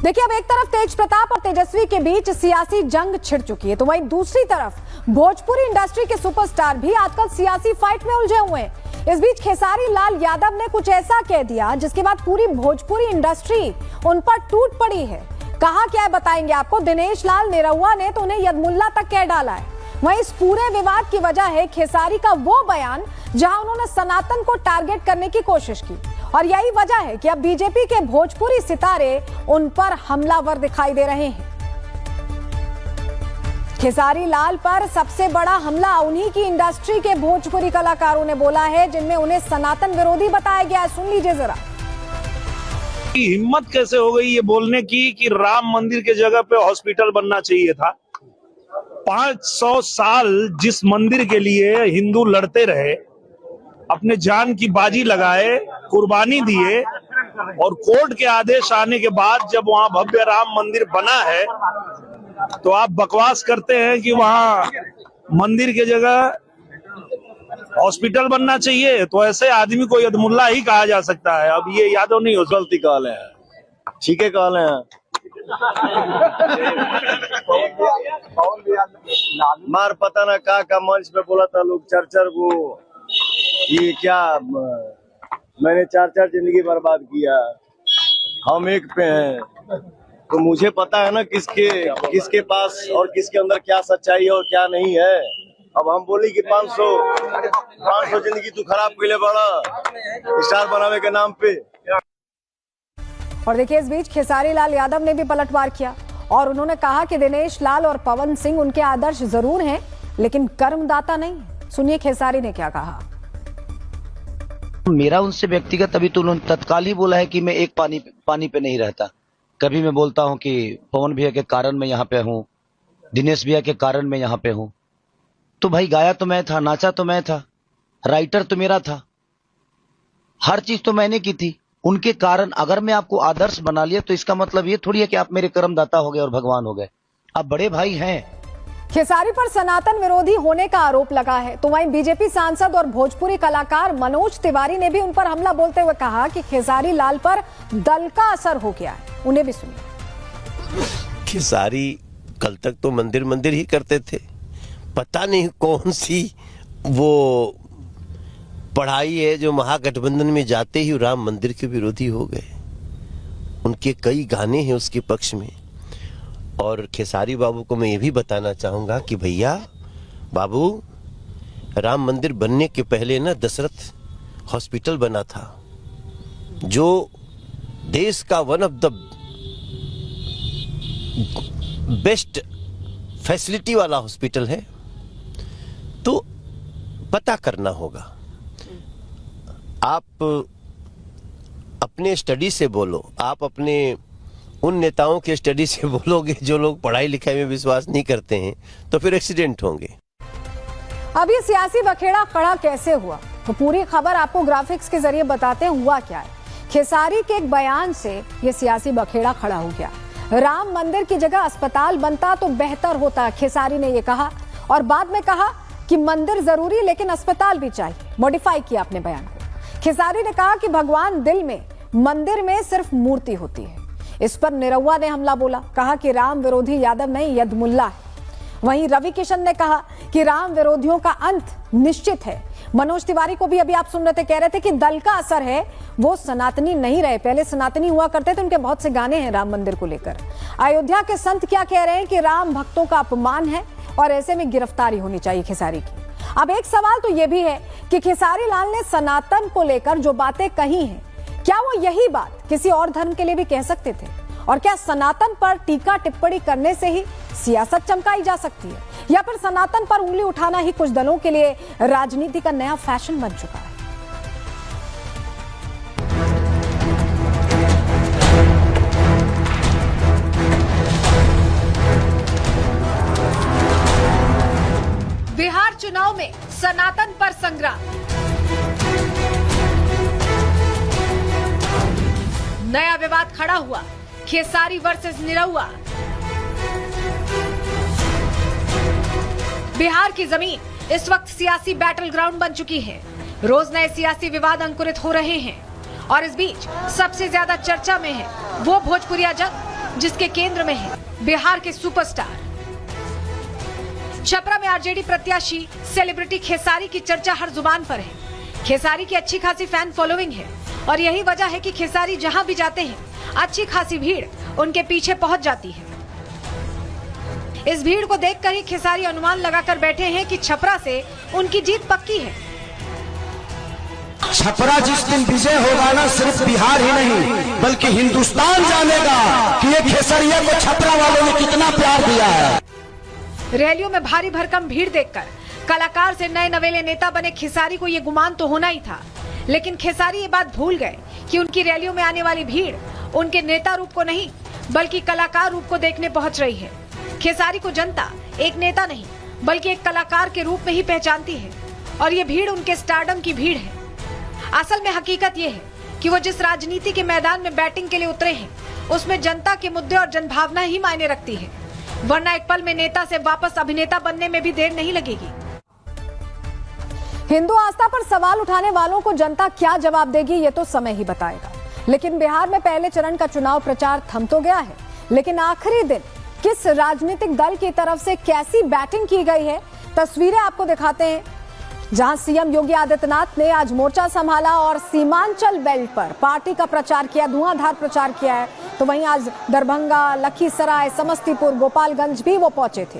देखिए, अब एक तरफ तेज प्रताप और तेजस्वी के बीच सियासी जंग छिड़ चुकी है, तो वहीं दूसरी तरफ भोजपुरी इंडस्ट्री के सुपरस्टार भी आजकल सियासी फाइट में उलझे हुए हैं। इस बीच खेसारी लाल यादव ने कुछ ऐसा कह दिया जिसके बाद पूरी भोजपुरी इंडस्ट्री उन पर टूट पड़ी है। कहा क्या है बताएंगे आपको। दिनेश लाल निरहुआ ने तो उन्हें यदमुल्ला तक कह डाला है। वहीं इस पूरे विवाद की वजह है खेसारी का वो बयान जहां उन्होंने सनातन को टारगेट करने की कोशिश की, और यही वजह है कि अब बीजेपी के भोजपुरी सितारे उन पर हमलावर दिखाई दे रहे हैं। खेसारी लाल पर सबसे बड़ा हमला उन्हीं की इंडस्ट्री के भोजपुरी कलाकारों ने बोला है, जिनमें उन्हें सनातन विरोधी बताया गया है। सुन लीजिए जरा। हिम्मत कैसे हो गई ये बोलने की कि राम मंदिर के जगह पे हॉस्पिटल बनना चाहिए था। 500 साल जिस मंदिर के लिए हिंदू लड़ते रहे, अपने जान की बाजी लगाए, कुर्बानी दिए, और कोर्ट के आदेश आने के बाद जब वहां भव्य राम मंदिर बना है तो आप बकवास करते हैं कि वहां मंदिर के जगह हॉस्पिटल बनना चाहिए। तो ऐसे आदमी को यदमुल्ला ही कहा जा सकता है। अब ये यादव नहीं हो, गलती कहले हैं, ठीक है कहले हैं। मार पता ना का मंच पे बोला था लोग चर्चर को, ये क्या मैंने 4 जिंदगी बर्बाद किया, हम एक पे हैं। तो मुझे पता है ना किसके पास और किसके अंदर क्या सच्चाई है और क्या नहीं है। अब हम बोली कि 500 जिंदगी तू खराब पहले बड़ा स्टार बनावे के नाम पे। और देखिए, इस बीच खेसारी लाल यादव ने भी पलटवार किया और उन्होंने कहा कि दिनेश लाल और पवन सिंह उनके आदर्श जरूर हैं, लेकिन कर्मदाता नहीं। सुनिए खेसारी ने क्या कहा। मेरा उनसे व्यक्तिगत अभी तो उन्होंने तत्काल ही बोला है कि मैं एक पानी पे नहीं रहता। कभी मैं बोलता हूं कि पवन भैया के कारण मैं यहाँ पे हूँ, दिनेश भैया के कारण मैं यहाँ पे हूँ। तो भाई गाया तो मैं था, नाचा तो मैं था, राइटर तो मेरा था, हर चीज तो मैंने की थी। उनके कारण अगर मैं आपको आदर्श बना लिया तो इसका मतलब ये थोड़ी है कि आप मेरे कर्मदाता हो गए और भगवान हो गए। आप बड़े भाई हैं। खेसारी पर सनातन विरोधी होने का आरोप लगा है, तो वहीं बीजेपी सांसद और भोजपुरी कलाकार मनोज तिवारी ने भी उन पर हमला बोलते हुए कहा कि खेसारी लाल पर दल का असर हो गया है। उन्हें भी सुनिए। खेसारी कल तक तो मंदिर ही करते थे, पता नहीं कौन सी वो पढ़ाई है जो महागठबंधन में जाते ही राम मंदिर के विरोधी हो गए। उनके कई गाने हैं उसके पक्ष में। और खेसारी बाबू को मैं ये भी बताना चाहूंगा कि भैया बाबू, राम मंदिर बनने के पहले ना दशरथ हॉस्पिटल बना था, जो देश का one of the best facility वाला हॉस्पिटल है। तो पता करना होगा। आप अपने स्टडी से बोलो, आप अपने उन नेताओं के स्टडी से बोलोगे जो लोग पढ़ाई लिखाई में विश्वास नहीं करते हैं, तो फिर एक्सीडेंट होंगे। अब ये सियासी बखेड़ा खड़ा कैसे हुआ, तो पूरी खबर आपको ग्राफिक्स के जरिए बताते हैं हुआ क्या है। खेसारी के एक बयान से ये सियासी बखेड़ा खड़ा हो गया। राम मंदिर की जगह अस्पताल बनता तो बेहतर होता, खेसारी ने ये कहा, और बाद में कहा कि मंदिर जरूरी लेकिन अस्पताल भी चाहिए। मॉडिफाई किया अपने बयान को। खेसारी ने कहा कि भगवान दिल में, मंदिर में सिर्फ मूर्ति होती है। इस पर निरहुआ ने हमला बोला, कहा कि राम विरोधी यादव नहीं यदमुल्ला है। वहीं रवि किशन ने कहा कि राम विरोधियों का अंत निश्चित है। मनोज तिवारी को भी अभी आप सुन रहे थे, कह रहे थे कि दल का असर है, वो सनातनी नहीं रहे, पहले सनातनी हुआ करते थे, उनके बहुत से गाने हैं राम मंदिर को लेकर। अयोध्या के संत क्या कह रहे हैं कि राम भक्तों का अपमान है और ऐसे में गिरफ्तारी होनी चाहिए खेसारी की। अब एक सवाल तो यह भी है कि खेसारी लाल ने सनातन को लेकर जो बातें कही हैं, क्या वो यही बात किसी और धर्म के लिए भी कह सकते थे? और क्या सनातन पर टीका टिप्पणी करने से ही सियासत चमकाई जा सकती है, या फिर सनातन पर उंगली उठाना ही कुछ दलों के लिए राजनीति का नया फैशन बन चुका है? बिहार चुनाव में सनातन पर संग्राम। नया विवाद खड़ा हुआ, खेसारी वर्सेस निरहुआ। बिहार की जमीन इस वक्त सियासी बैटल ग्राउंड बन चुकी है। रोज नए सियासी विवाद अंकुरित हो रहे हैं और इस बीच सबसे ज्यादा चर्चा में है वो भोजपुरिया जंग जिसके केंद्र में है बिहार के सुपरस्टार। छपरा में आरजेडी प्रत्याशी सेलिब्रिटी खेसारी की चर्चा हर जुबान पर है। खेसारी की अच्छी खासी फैन फॉलोइंग है और यही वजह है कि खेसारी जहां भी जाते हैं अच्छी खासी भीड़ उनके पीछे पहुंच जाती है। इस भीड़ को देखकर ही खेसारी अनुमान लगाकर बैठे हैं कि छपरा से उनकी जीत पक्की है। छपरा जिस दिन विजय होगा ना, सिर्फ बिहार ही नहीं बल्कि हिंदुस्तान जानेगा कि ये खेसरिया को छपरा वालों ने कितना प्यार दिया है। रैलियों में भारी भरकम भीड़ देखकर कलाकार से नए नवेले नेता बने खेसारी को ये गुमान तो होना ही था, लेकिन खेसारी ये बात भूल गए कि उनकी रैलियों में आने वाली भीड़ उनके नेता रूप को नहीं बल्कि कलाकार रूप को देखने पहुंच रही है। खेसारी को जनता एक नेता नहीं बल्कि एक कलाकार के रूप में ही पहचानती है और ये भीड़ उनके स्टारडम की भीड़ है। असल में हकीकत ये है कि वो जिस राजनीति के मैदान में बैटिंग के लिए उतरे हैं उसमें जनता के मुद्दे और जनभावना ही मायने रखती है, वरना एक पल में नेता से वापस अभिनेता बनने में भी देर नहीं लगेगी। हिंदू आस्था पर सवाल उठाने वालों को जनता क्या जवाब देगी ये तो समय ही बताएगा। लेकिन बिहार में पहले चरण का चुनाव प्रचार थम तो गया है, लेकिन आखिरी दिन किस राजनीतिक दल की तरफ से कैसी बैटिंग की गई है तस्वीरें आपको दिखाते हैं। जहां सीएम योगी आदित्यनाथ ने आज मोर्चा संभाला और सीमांचल बेल्ट पर पार्टी का प्रचार किया, धुआंधार प्रचार किया है, तो वहीं आज दरभंगा, लखीसराय, समस्तीपुर, गोपालगंज भी वो पहुंचे थे।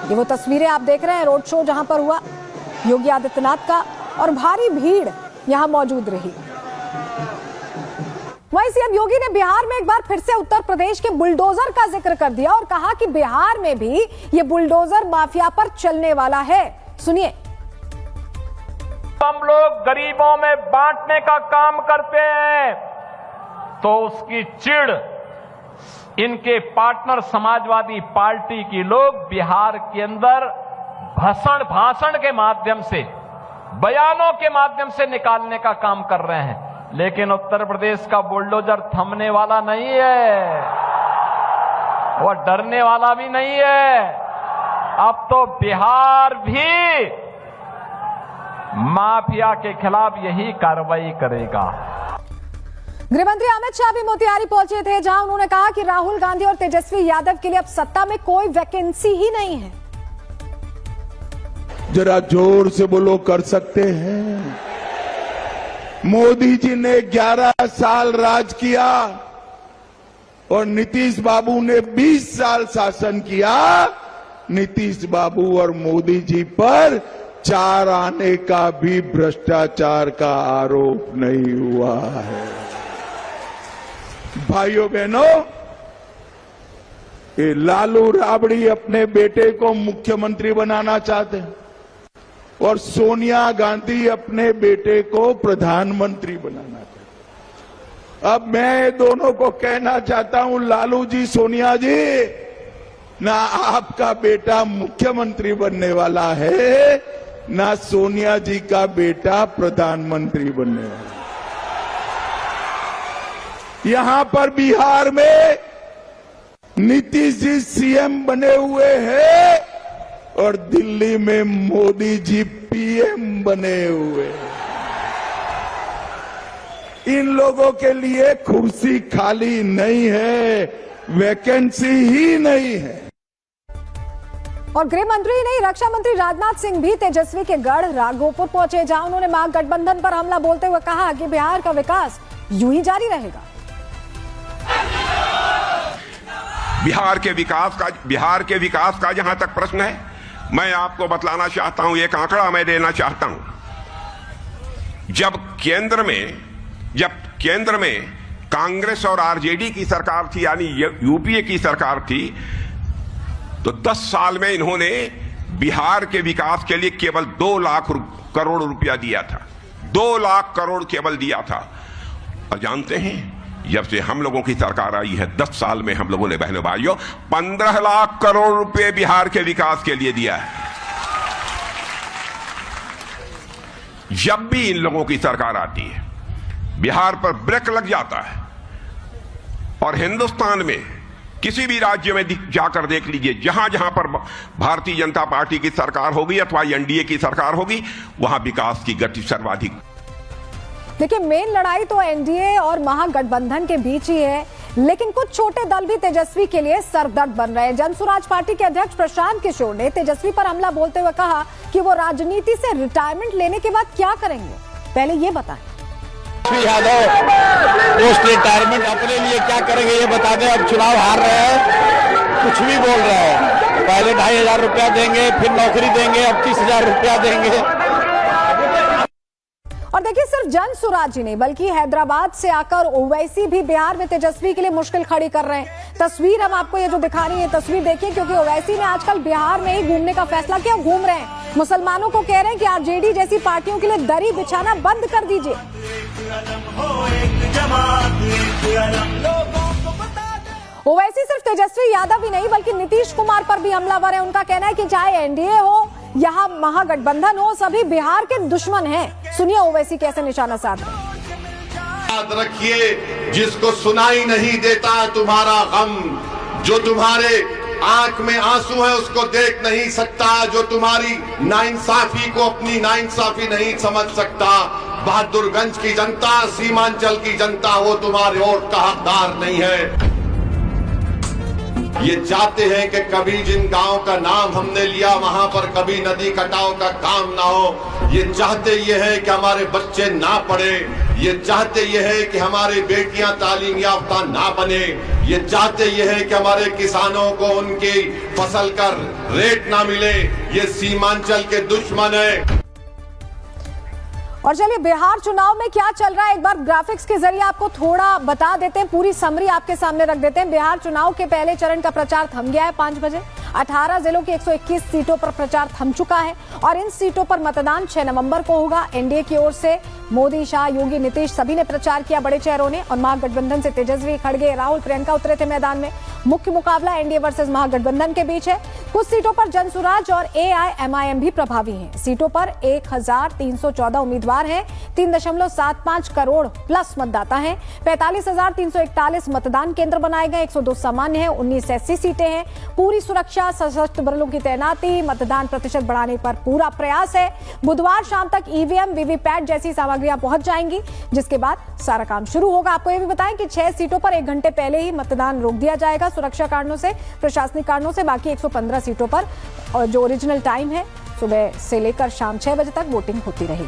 ये वो तस्वीरें आप देख रहे हैं रोड शो जहां पर हुआ योगी आदित्यनाथ का, और भारी भीड़ यहां मौजूद रही। वहीं सीएम योगी ने बिहार में एक बार फिर से उत्तर प्रदेश के बुलडोजर का जिक्र कर दिया और कहा कि बिहार में भी ये बुलडोजर माफिया पर चलने वाला है। सुनिए। हम लोग गरीबों में बांटने का काम करते हैं तो उसकी चिढ़ इनके पार्टनर समाजवादी पार्टी की लोग बिहार के अंदर भाषण के माध्यम से, बयानों के माध्यम से निकालने का काम कर रहे हैं। लेकिन उत्तर प्रदेश का बुलडोजर थमने वाला नहीं है, वो डरने वाला भी नहीं है। अब तो बिहार भी माफिया के खिलाफ यही कार्रवाई करेगा। गृहमंत्री अमित शाह भी मोतिहारी पहुंचे थे, जहां उन्होंने कहा कि राहुल गांधी और तेजस्वी यादव के लिए अब सत्ता में कोई वैकेंसी ही नहीं है। जरा जोर से बोलो, कर सकते हैं। मोदी जी ने 11 साल राज किया और नीतीश बाबू ने 20 साल शासन किया। नीतीश बाबू और मोदी जी पर 4 आने का भी भ्रष्टाचार का आरोप नहीं हुआ है। भाइयों बहनों, ये लालू राबड़ी अपने बेटे को मुख्यमंत्री बनाना चाहते हैं और सोनिया गांधी अपने बेटे को प्रधानमंत्री बनाना चाहते हैं। अब मैं दोनों को कहना चाहता हूं, लालू जी, सोनिया जी, ना आपका बेटा मुख्यमंत्री बनने वाला है, ना सोनिया जी का बेटा प्रधानमंत्री बनने वाला। यहां पर बिहार में नीतीश जी सीएम बने हुए हैं और दिल्ली में मोदी जी पीएम बने हुए हैं। इन लोगों के लिए कुर्सी खाली नहीं है, वैकेंसी ही नहीं है। और गृह मंत्री नहीं, रक्षा मंत्री राजनाथ सिंह भी तेजस्वी के गढ़ राघोपुर पहुंचे, जहां उन्होंने महागठबंधन पर हमला बोलते हुए कहा कि बिहार का विकास यूं ही जारी रहेगा। बिहार के विकास का जहां तक प्रश्न है, मैं आपको बतलाना चाहता हूं, एक आंकड़ा मैं देना चाहता हूं। जब केंद्र में कांग्रेस और आरजेडी की सरकार थी, यानी यूपीए की सरकार थी, तो 10 साल में इन्होंने बिहार के विकास के लिए केवल 2 लाख करोड़ रुपया दिया था। 2 लाख करोड़ केवल दिया था। और जानते हैं, जब से हम लोगों की सरकार आई है, 10 साल में हम लोगों ने, बहनों भाइयों, 15 लाख करोड़ रुपए बिहार के विकास के लिए दिया है। जब भी इन लोगों की सरकार आती है, बिहार पर ब्रेक लग जाता है। और हिंदुस्तान में किसी भी राज्य में जाकर देख लीजिए, जहां जहां पर भारतीय जनता पार्टी की सरकार होगी अथवा एनडीए की सरकार होगी, वहां विकास की गति सर्वाधिक। देखिए, मेन लड़ाई तो एनडीए और महागठबंधन के बीच ही है, लेकिन कुछ छोटे दल भी तेजस्वी के लिए सरदर्द बन रहे हैं। जनसुराज पार्टी के अध्यक्ष प्रशांत किशोर ने तेजस्वी पर हमला बोलते हुए कहा कि वो राजनीति से रिटायरमेंट लेने के बाद क्या करेंगे, पहले ये बताएं। यादव पोस्ट रिटायरमेंट अपने लिए क्या करेंगे ये बता दें। अब चुनाव हार रहे हैं, कुछ भी बोल रहे हैं। पहले 2,500 रुपया देंगे, फिर नौकरी देंगे, अब 30,000 रुपया देंगे। और देखिए, सिर्फ जनसुराज ही नहीं बल्कि हैदराबाद से आकर ओवैसी भी बिहार में तेजस्वी के लिए मुश्किल खड़ी कर रहे हैं। तस्वीर हम आपको ये जो दिखा रही है तस्वीर देखिए, क्योंकि ओवैसी ने आजकल बिहार में ही घूमने का फैसला किया। घूम रहे हैं, मुसलमानों को कह रहे हैं कि आरजेडी जैसी पार्टियों के लिए दरी बिछाना बंद कर दीजिए। ओवैसी सिर्फ तेजस्वी यादव ही नहीं बल्कि नीतीश कुमार पर भी हमलावर है। उनका कहना है कि चाहे एनडीए हो या महागठबंधन हो, सभी बिहार के दुश्मन हैं। सुनिए ओवैसी कैसे निशाना साध रहे हैं। याद रखिए, जिसको सुनाई नहीं देता तुम्हारा गम, जो तुम्हारे आंख में आंसू है उसको देख नहीं सकता, जो तुम्हारी नाइंसाफी को अपनी नाइंसाफी नहीं समझ सकता। बहादुरगंज की जनता, सीमांचल की जनता, वो तुम्हारे वोट का हकदार नहीं है। ये चाहते हैं कि कभी जिन गांव का नाम हमने लिया वहां पर कभी नदी कटाव का काम ना हो। ये चाहते ये है कि हमारे बच्चे ना पढ़े, ये चाहते ये है कि हमारी बेटियां तालीम याफ्ता ना बने, ये चाहते ये है कि हमारे किसानों को उनकी फसल का रेट ना मिले। ये सीमांचल के दुश्मन है। और चलिए, बिहार चुनाव में क्या चल रहा है एक बार ग्राफिक्स के जरिए आपको थोड़ा बता देते हैं, पूरी समरी आपके सामने रख देते हैं। बिहार चुनाव के पहले चरण का प्रचार थम गया है 5 बजे। 18 जिलों की 121 सीटों पर प्रचार थम चुका है और इन सीटों पर मतदान 6 नवंबर को होगा। एनडीए की ओर से मोदी, शाह, योगी, नीतीश सभी ने प्रचार किया, बड़े चेहरों ने। और महागठबंधन से तेजस्वी, खड़गे, राहुल, प्रियंका उतरे थे मैदान में। मुख्य मुकाबला एनडीए वर्सेस महागठबंधन के बीच है। कुछ सीटों पर जनसुराज और एआईएमआईएम भी प्रभावी हैं। सीटों पर 1314 उम्मीदवार हैं। 3.75 करोड़ प्लस मतदाता हैं। 45,341 मतदान केंद्र बनाए गए। 102 सामान्य हैं। 19 एससी सीटें हैं। पूरी सुरक्षा, सशस्त्र बलों की तैनाती, मतदान प्रतिशत बढ़ाने पर पूरा प्रयास है। बुधवार शाम तक ईवीएम, वीवीपैट जैसी सामग्रियां पहुंच जाएंगी, जिसके बाद सारा काम शुरू होगा। आपको यह भी बताएं कि 6 सीटों पर 1 घंटे पहले ही मतदान रोक दिया जाएगा सुरक्षा कारणों से, प्रशासनिक कारणों से। बाकी 115 सीटों पर जो ओरिजिनल टाइम है, सुबह से लेकर शाम 6 बजे तक वोटिंग होती रहेगी।